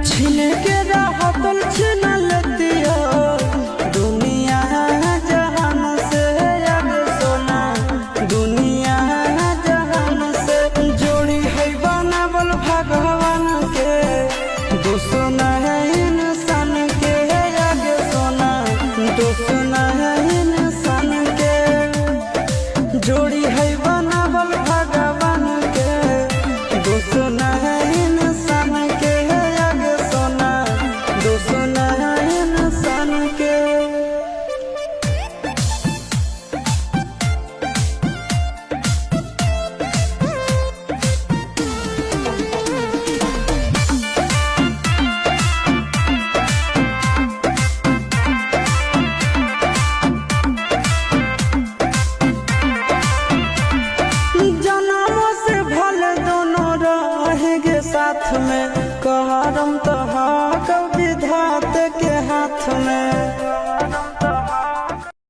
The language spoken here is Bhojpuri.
छीन के राहतल छीन लेतिया दुनिया जहान से अब सोना दुनिया जहान से जोड़ी है बनावल भगवान के दुश्मन है इंसान के आगे सोना दुश्मन है इंसान के जोड़ी है बनावल भगवान के दुश्मन है इंसान के आगे सोना दुश्मन है इंसान के। जनमों से भले दोनों रहेंगे साथ में कहरम तो हाँ कब विधाता के हाथ में।